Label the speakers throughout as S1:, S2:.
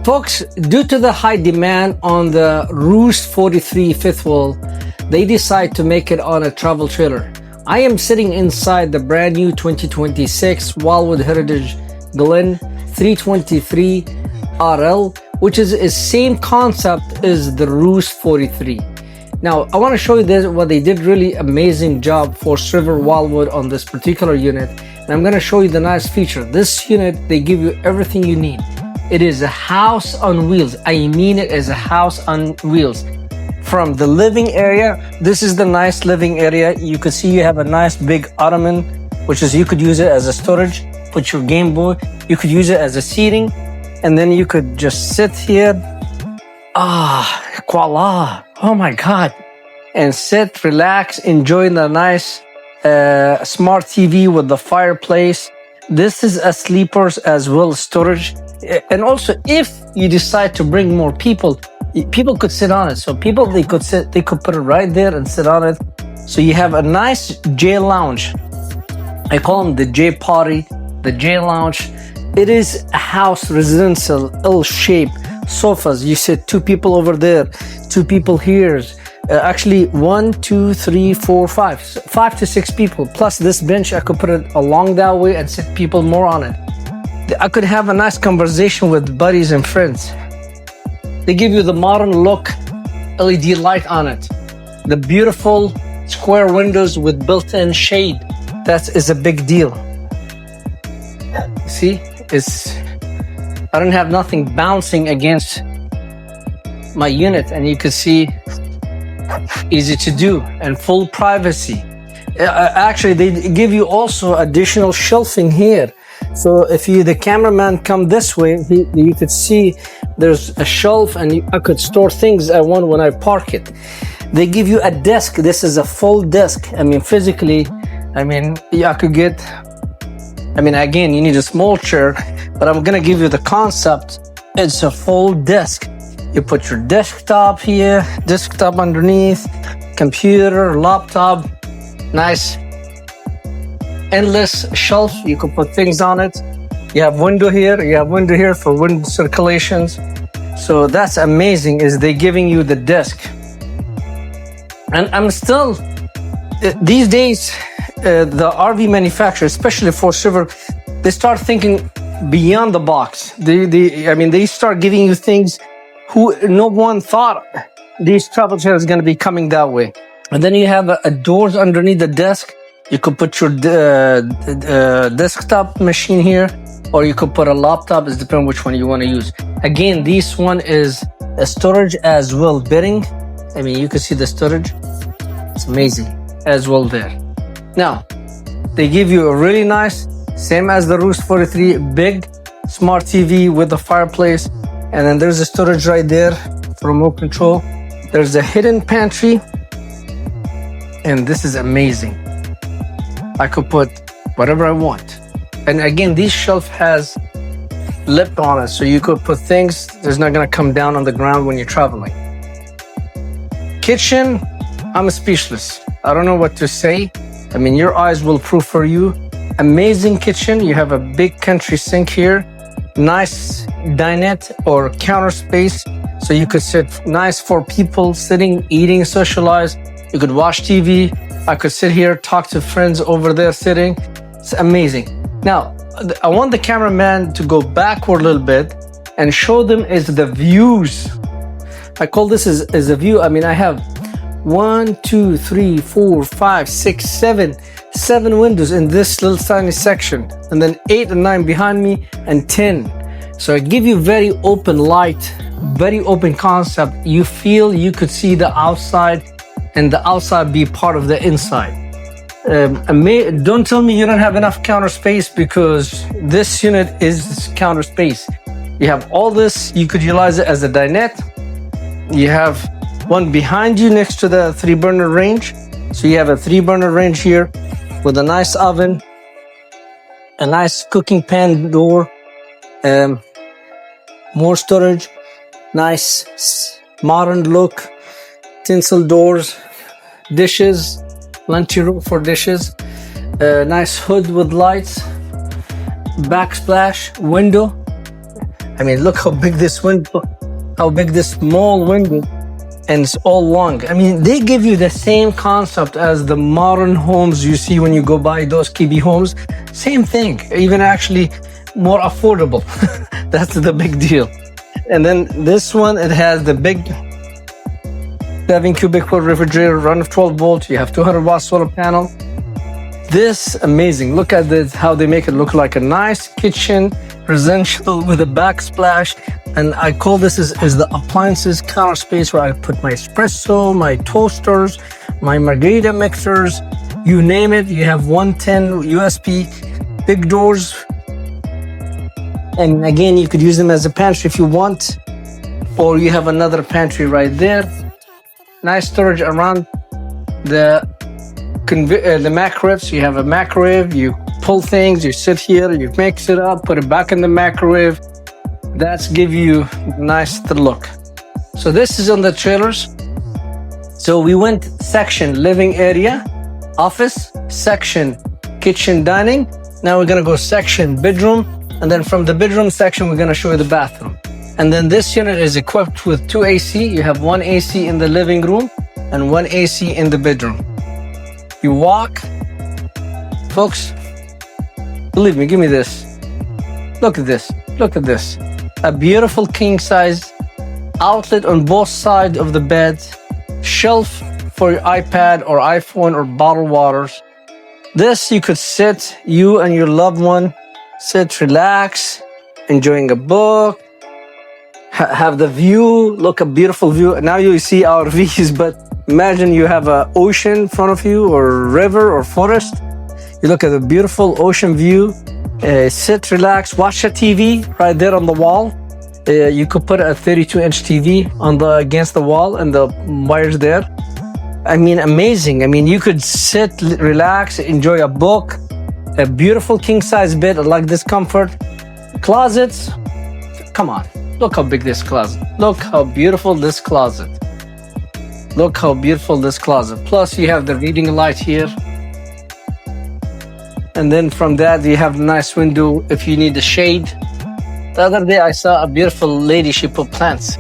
S1: Folks, due to the high demand on the Roost 43 fifth wheel, they decide to make it on a travel trailer. I am sitting inside the brand new 2026 Wildwood Heritage Glen 323RL, which is the same concept as the Roost 43. Now, I want to show you this, what they did really amazing job for River Wildwood on this particular unit. And I'm going to show you the nice feature. This unit, they give you everything you need. It is a house on wheels. I mean it is a house on wheels. From the living area, this is the nice living area. You can see you have a nice big ottoman, which is you could use it as a storage, put your Game Boy. You could use it as a seating, and then you could just sit here. Voila. Oh my God. And sit, relax, enjoy the nice smart TV with the fireplace. This is a sleepers as well storage. And also, if you decide to bring more people could sit on it. So they could put it right there and sit on it. So you have a nice J lounge. I call them the J party, the J lounge. It is a house residential L-shaped sofas. You sit two people over there, two people here. Actually, 1, 2, 3, 4, 5 to 6 people. Plus this bench, I could put it along that way and sit people more on it. I could have a nice conversation with buddies and friends. They give you the modern look LED light on it. The beautiful square windows with built-in shade. That is a big deal. See, I don't have nothing bouncing against my unit, and you can see easy to do and full privacy. Actually, they give you also additional shelving here. So if the cameraman come this way, you could see there's a shelf, and I could store things I want when I park it. They give you a desk. This is a full desk. I mean, physically, I could get, again, you need a small chair, but I'm gonna give you the concept. It's a full desk. You put your desktop here, desktop underneath, computer, laptop, nice. Endless shelf, you can put things on it. You have window here, for wind circulations. So that's amazing, is they giving you the desk. And I'm still, these days, the RV manufacturers, especially for River, they start thinking beyond the box. They start giving you things who no one thought these travel trailers is going to be coming that way. And then you have a doors underneath the desk. You could put your desktop machine here, or you could put a laptop. It depends which one you want to use. Again, this one is a storage as well, bedding. You can see the storage. It's amazing as well there. Now, they give you a really nice, same as the Roost 43, big smart TV with the fireplace. And then there's a storage right there for remote control. There's a hidden pantry. And this is amazing. I could put whatever I want. And again, this shelf has lip on it, so you could put things. There's not gonna come down on the ground when you're traveling. Kitchen, I'm speechless. I don't know what to say. Your eyes will prove for you. Amazing kitchen. You have a big country sink here. Nice dinette or counter space. So you could sit nice for people sitting, eating, socialize. You could watch TV. I could sit here, talk to friends over there sitting. It's amazing. Now, I want the cameraman to go backward a little bit and show them is the views. I call this as a view. I have 1, 2, 3, 4, 5, 6, 7 windows in this little tiny section, and then 8 and 9 behind me, and 10. So I give you very open light, very open concept. You feel you could see the outside, and the outside be part of the inside. Don't tell me you don't have enough counter space, because this unit is counter space. You have all this. You could utilize it as a dinette. You have one behind you next to the 3-burner range. So you have a 3-burner range here with a nice oven, a nice cooking pan door, more storage, nice modern look, tinsel doors, dishes, plenty room for dishes, nice hood with lights, backsplash window, I mean, look how big this window, how big this small window, and it's all long. I mean, they give you the same concept as the modern homes you see when you go buy those Kibi homes. Same thing, even actually more affordable. That's the big deal. And then this one, it has the big 7 cubic foot refrigerator, run of 12 volts. You have 200 watt solar panel. This amazing. Look at this, how they make it look like a nice kitchen, residential with a backsplash. And I call this is the appliances counter space where I put my espresso, my toasters, my margarita mixers, you name it. You have 110 USB, big doors. And again, you could use them as a pantry if you want, or you have another pantry right there. Nice storage around the microwave. So you have a microwave, you pull things, you sit here, you mix it up, put it back in the microwave. That's give you nice look. So this is on the trailers. So we went section living area, office, section kitchen dining. Now we're gonna go section bedroom, and then from the bedroom section we're gonna show you the bathroom. And then this unit is equipped with 2 AC. You have 1 AC in the living room and 1 AC in the bedroom. You walk, folks, believe me, give me this. Look at this, look at this. A beautiful king size outlet on both sides of the bed, shelf for your iPad or iPhone or bottled waters. This you could sit, you and your loved one, sit, relax, enjoying a book, have the view, look a beautiful view. Now you see our views, but imagine you have an ocean in front of you, or river or forest. You look at the beautiful ocean view, sit, relax, watch a TV right there on the wall. You could put a 32-inch TV against the wall and the wires there. I mean, amazing. I mean, you could sit, relax, enjoy a book, a beautiful king-size bed. I like this comfort. Closets, come on. Look how big this closet. Look how beautiful this closet. Look how beautiful this closet. Plus you have the reading light here. And then from that you have a nice window if you need the shade. The other day I saw a beautiful lady, she put plants.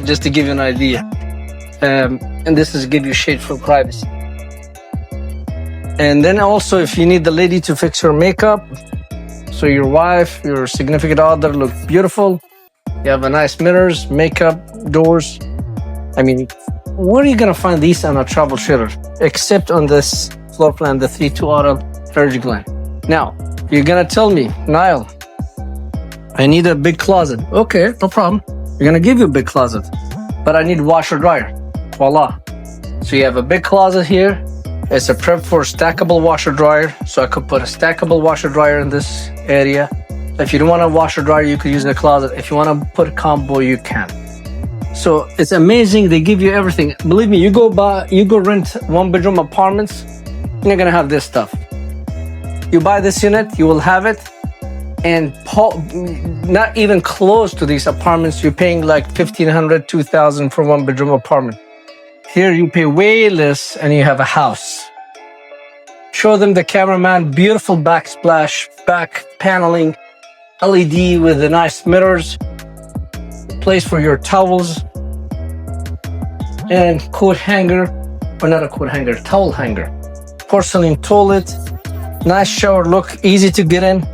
S1: Just to give you an idea. And this is give you shade for privacy. And then also if you need the lady to fix her makeup, so your wife, your significant other look beautiful. You have a nice mirrors, makeup, doors. I mean, where are you gonna find these on a travel trailer? Except on this floor plan, the 323RLI Glen. Now, you're gonna tell me, Niall, I need a big closet. Okay, no problem. We're gonna give you a big closet, but I need washer dryer. Voila. So you have a big closet here. It's a prep for stackable washer dryer. So I could put a stackable washer dryer in this area. If you don't want a washer dryer, you could use the closet. If you want to put a combo, you can. So it's amazing. They give you everything. Believe me, you go rent 1-bedroom apartments, you're not gonna have this stuff. You buy this unit, you will have it, and not even close to these apartments. You're paying like $1,500, $2,000 for 1-bedroom apartment. Here you pay way less and you have a house. Show them the cameraman, beautiful backsplash, back paneling, LED with the nice mirrors, place for your towels, and coat hanger, or not a coat hanger, towel hanger. Porcelain toilet, nice shower, look, easy to get in.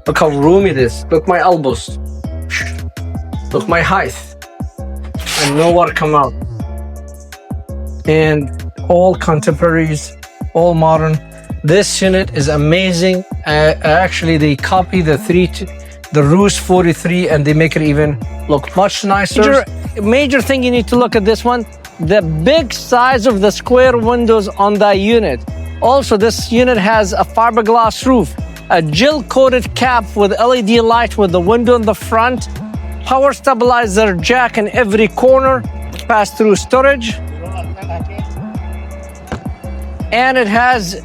S1: Look how roomy it is. Look my elbows. Look my height. And no water come out. And all contemporaries, all modern. This unit is amazing. Actually, they copy the Ruse 43 and they make it even look much nicer. Major thing you need to look at this one, the big size of the square windows on that unit. Also, this unit has a fiberglass roof, a gel-coated cap with LED light with the window in the front, power stabilizer jack in every corner, pass-through storage. And it has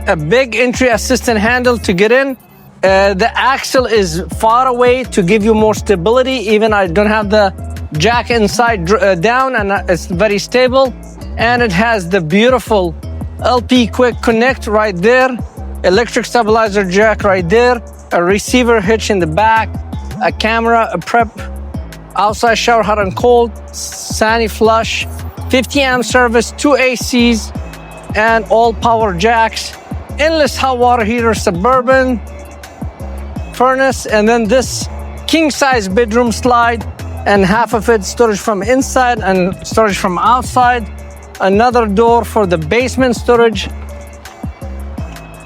S1: a big entry assistant handle to get in. The axle is far away to give you more stability. Even I don't have the jack inside down, and it's very stable. And it has the beautiful LP quick connect right there, electric stabilizer jack right there, a receiver hitch in the back, a camera, a prep, outside shower, hot and cold, Sani flush, 50 amp service, 2 ACs, and all power jacks, endless hot water heater, Suburban furnace, and then this king size bedroom slide, and half of it storage from inside and storage from outside. Another door for the basement storage.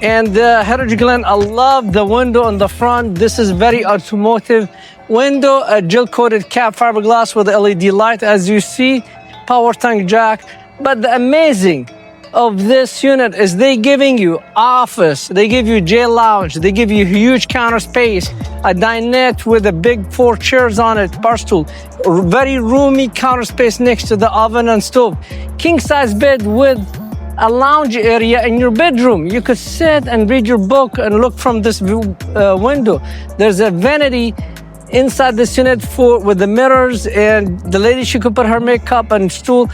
S1: And the Heritage Glen, I love the window on the front. This is very automotive window, a gel coated cap fiberglass with LED light, as you see, power tank jack. But the amazing of this unit is they giving you office, they give you J lounge, they give you huge counter space, a dinette with a big 4 chairs on it, bar stool, very roomy counter space next to the oven and stove, king size bed with a lounge area in your bedroom. You could sit and read your book and look from this window. There's a vanity inside this unit with the mirrors, and the lady, she could put her makeup and stool.